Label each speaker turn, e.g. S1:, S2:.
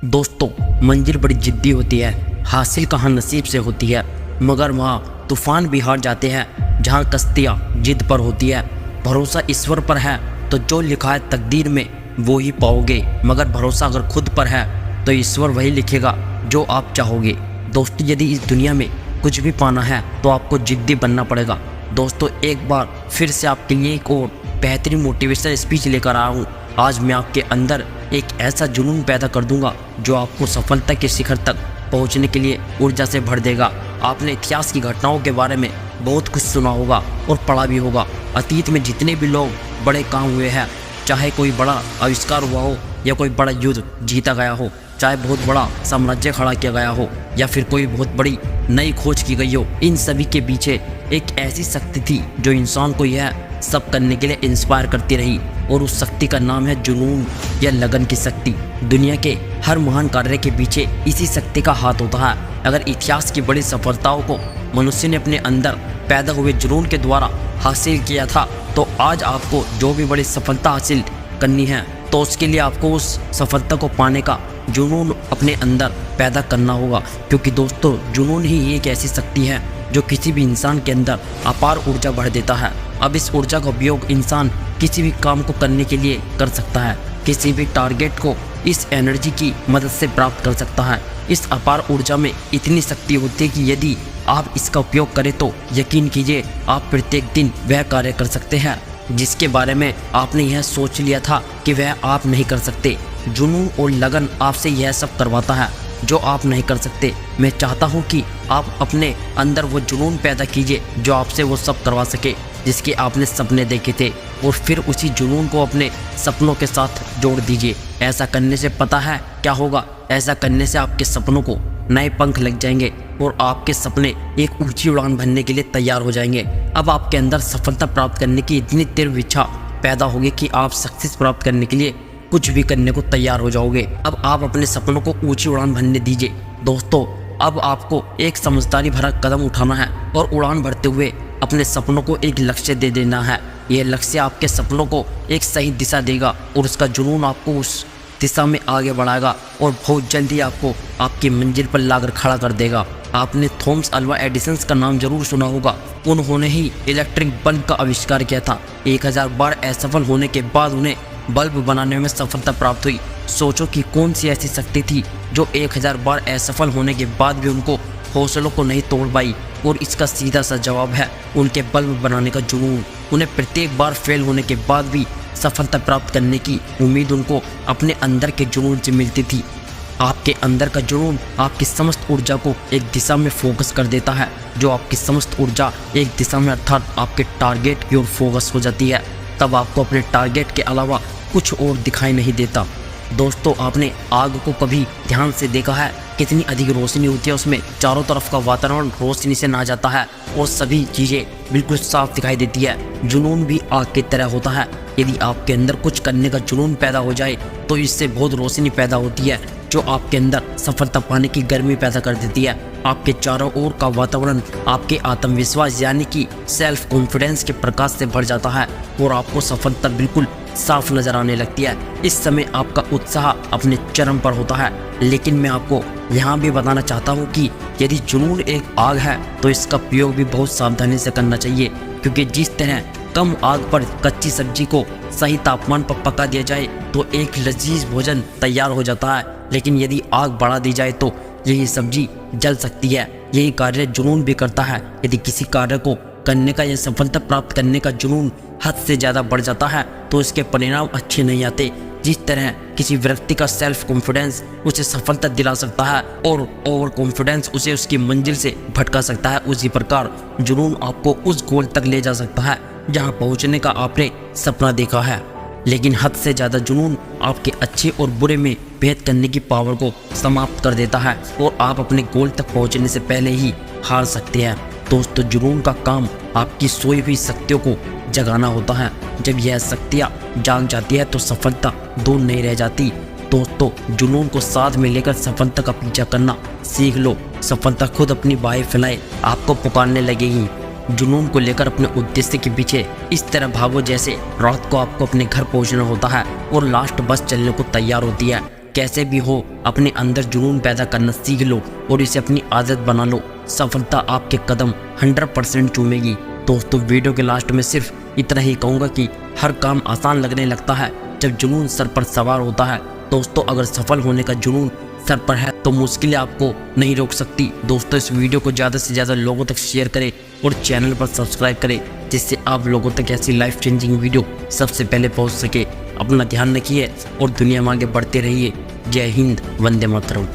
S1: दोस्तों, मंजिल बड़ी जिद्दी होती है, हासिल कहाँ नसीब से होती है, मगर वहाँ तूफान भी हार जाते हैं जहाँ कश्तियाँ जिद पर होती है। भरोसा ईश्वर पर है तो जो लिखा है तकदीर में वो ही पाओगे, मगर भरोसा अगर खुद पर है तो ईश्वर वही लिखेगा जो आप चाहोगे। दोस्तों, यदि इस दुनिया में कुछ भी पाना है तो आपको जिद्दी बनना पड़ेगा। दोस्तों, एक बार फिर से आपके लिए एक और बेहतरीन मोटिवेशनल स्पीच लेकर आया हूँ। आज मैं आपके अंदर एक ऐसा जुनून पैदा कर दूंगा जो आपको सफलता के शिखर तक पहुंचने के लिए ऊर्जा से भर देगा। आपने इतिहास की घटनाओं के बारे में बहुत कुछ सुना होगा और पढ़ा भी होगा। अतीत में जितने भी लोग बड़े काम हुए हैं, चाहे कोई बड़ा आविष्कार हुआ हो या कोई बड़ा युद्ध जीता गया हो, चाहे बहुत बड़ा साम्राज्य खड़ा किया गया हो या फिर कोई बहुत बड़ी नई खोज की गई हो, इन सभी के पीछे एक ऐसी शक्ति थी जो इंसान को यह सब करने के लिए इंस्पायर करती रही, और उस शक्ति का नाम है जुनून या लगन की शक्ति। दुनिया के हर महान कार्य के पीछे इसी शक्ति का हाथ होता है। अगर इतिहास की बड़ी सफलताओं को मनुष्य ने अपने अंदर पैदा हुए जुनून के द्वारा हासिल किया था, तो आज आपको जो भी बड़ी सफलता हासिल करनी है तो उसके लिए आपको उस सफलता को पाने का जुनून अपने अंदर पैदा करना होगा। क्योंकि दोस्तों, जुनून ही एक ऐसी शक्ति है जो किसी भी इंसान के अंदर अपार ऊर्जा भर देता है। अब इस ऊर्जा का उपयोग इंसान किसी भी काम को करने के लिए कर सकता है, किसी भी टारगेट को इस एनर्जी की मदद से प्राप्त कर सकता है। इस अपार ऊर्जा में इतनी शक्ति होती है कि यदि आप इसका उपयोग करें तो यकीन कीजिए आप प्रत्येक दिन वह कार्य कर सकते हैं जिसके बारे में आपने यह सोच लिया था कि वह आप नहीं कर सकते। जुनून और लगन आपसे यह सब करवाता है जो आप नहीं कर सकते। मैं चाहता हूं कि आप अपने अंदर वो जुनून पैदा कीजिए जो आपसे वो सब करवा सके जिसके आपने सपने देखे थे, और फिर उसी जुनून को अपने सपनों के साथ जोड़ दीजिए। ऐसा करने से पता है क्या होगा? ऐसा करने से आपके सपनों को नए पंख लग जाएंगे और आपके सपने एक ऊंची उड़ान भरने के लिए तैयार हो जाएंगे। अब आपके अंदर सफलता प्राप्त करने की इतनी तीव्र इच्छा पैदा होगी कि आप सक्सेस प्राप्त करने के लिए कुछ भी करने को तैयार हो जाओगे। अब आप अपने सपनों को ऊंची उड़ान भरने दीजिए। दोस्तों, अब आपको एक समझदारी भरा कदम उठाना है और उड़ान भरते हुए अपने सपनों को एक लक्ष्य दे देना है। यह लक्ष्य आपके सपनों को एक सही दिशा देगा और उसका जुनून आपको उस दिशा में आगे बढ़ाएगा और बहुत जल्दी आपको आपकी मंजिल पर लाकर खड़ा कर देगा। आपने थॉमस अल्वा एडिसन का नाम जरूर सुना होगा। उन्होंने ही इलेक्ट्रिक बल्ब का आविष्कार किया था। 1000 बार असफल होने के बाद उन्हें बल्ब बनाने में सफलता प्राप्त हुई। सोचो कि कौन सी ऐसी शक्ति थी जो 1000 बार असफल होने के बाद भी उनको हौसलों को नहीं तोड़ पाई, और इसका सीधा सा जवाब है उनके बल्ब बनाने का जुनून। उन्हें प्रत्येक बार फेल होने के बाद भी सफलता प्राप्त करने की उम्मीद उनको अपने अंदर के जुनून से मिलती थी। आपके अंदर का जुनून आपकी समस्त ऊर्जा को एक दिशा में फोकस कर देता है। जो आपकी समस्त ऊर्जा एक दिशा में अर्थात आपके टारगेट की ओर फोकस हो जाती है, तब आपको अपने टारगेट के अलावा कुछ और दिखाई नहीं देता। दोस्तों, आपने आग को कभी ध्यान से देखा है? कितनी अधिक रोशनी होती है उसमें, चारों तरफ का वातावरण रोशनी से ना जाता है और सभी चीज़ें बिल्कुल साफ दिखाई देती है। जुनून भी आग की तरह होता है। यदि आपके अंदर कुछ करने का जुनून पैदा हो जाए तो इससे बहुत रोशनी पैदा होती है जो आपके अंदर सफलता पाने की गर्मी पैदा कर देती है। आपके चारों ओर का वातावरण आपके आत्मविश्वास यानी कि सेल्फ कॉन्फिडेंस के प्रकाश से भर जाता है और आपको सफलता बिल्कुल साफ नजर आने लगती है। इस समय आपका उत्साह अपने चरम पर होता है। लेकिन मैं आपको यहाँ भी बताना चाहता हूँ कि यदि जुनून एक आग है तो इसका प्रयोग भी बहुत सावधानी से करना चाहिए, क्योंकि जिस तरह कम आग पर कच्ची सब्जी को सही तापमान पर पका दिया जाए तो एक लजीज भोजन तैयार हो जाता है, लेकिन यदि आग बढ़ा दी जाए तो यही सब्जी जल सकती है। यही कार्य जुनून भी करता है। यदि किसी कार्य को करने का या सफलता प्राप्त करने का जुनून हद से ज़्यादा बढ़ जाता है तो इसके परिणाम अच्छे नहीं आते। जिस तरह किसी व्यक्ति का सेल्फ कॉन्फिडेंस उसे सफलता दिला सकता है और ओवर कॉन्फिडेंस उसे उसकी मंजिल से भटका सकता है, उसी प्रकार जुनून आपको उस गोल तक ले जा सकता है जहां पहुंचने का आपने सपना देखा है। लेकिन हद से ज़्यादा जुनून आपके अच्छे और बुरे में भेद करने की पावर को समाप्त कर देता है और आप अपने गोल तक पहुंचने से पहले ही हार सकते हैं। दोस्तों, जुनून का काम आपकी सोई हुई शक्तियों को जगाना होता है। जब यह शक्तियाँ जाग जाती है तो सफलता दूर नहीं रह जाती। दोस्तों, जुनून को साथ में लेकर सफलता का पीछा करना सीख लो। सफलता खुद अपनी बाहें फैलाए आपको पुकारने लगेगी। जुनून को लेकर अपने उद्देश्य के पीछे इस तरह भागो जैसे रात को आपको अपने घर पहुंचना होता है और लास्ट बस चलने को तैयार होती है। कैसे भी हो अपने अंदर जुनून पैदा करना सीख लो और इसे अपनी आदत बना लो। सफलता आपके कदम 100% चूमेगी। दोस्तों वीडियो के लास्ट में सिर्फ इतना ही कहूँगा कि हर काम आसान लगने लगता है जब जुनून सर पर सवार होता है। दोस्तों अगर सफल होने का जुनून सर पर है तो मुश्किलें आपको नहीं रोक सकती। दोस्तों इस वीडियो को ज़्यादा से ज़्यादा लोगों तक शेयर करें और चैनल पर सब्सक्राइब करें जिससे आप लोगों तक ऐसी लाइफ चेंजिंग वीडियो सबसे पहले पहुंच सके। अपना ध्यान रखिए और दुनिया में आगे बढ़ते रहिए। जय हिंद, वंदे मातरम।